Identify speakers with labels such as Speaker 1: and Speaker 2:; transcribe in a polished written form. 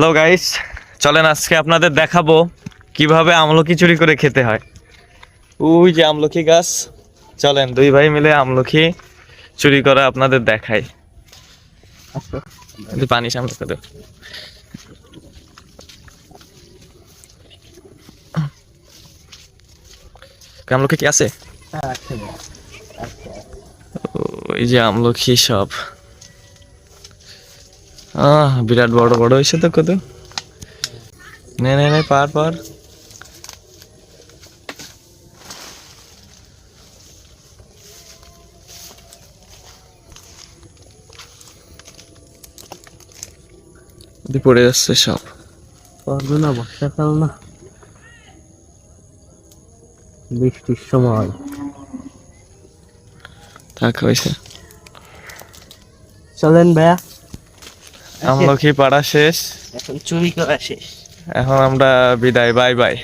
Speaker 1: Hello guys, চলেন আজকে আপনাদের দেখাবো কিভাবে আমলকি চুরি করে খেতে হয়। ওই যে আমলকি গাছ, চলেন দুই ভাই মিলে আমলকি চুরি করা আপনাদের দেখাই। পানি সামনে করে দাও। আমলকি কি আছে? ওই যে আমলকি সব বিরাট বড় বড় হয়েছে তো কত। নে নে নে, পার পার। পড়ে যাচ্ছে সব।
Speaker 2: পারবে না, বর্ষাকাল না, বৃষ্টির সময়
Speaker 1: থাক হয়েছে।
Speaker 2: চলেন ভাইয়া,
Speaker 1: আমলকি পাড়া শেষ,
Speaker 2: এখন চুরি করা শেষ।
Speaker 1: এখন আমরা বিদায়, বাই বাই।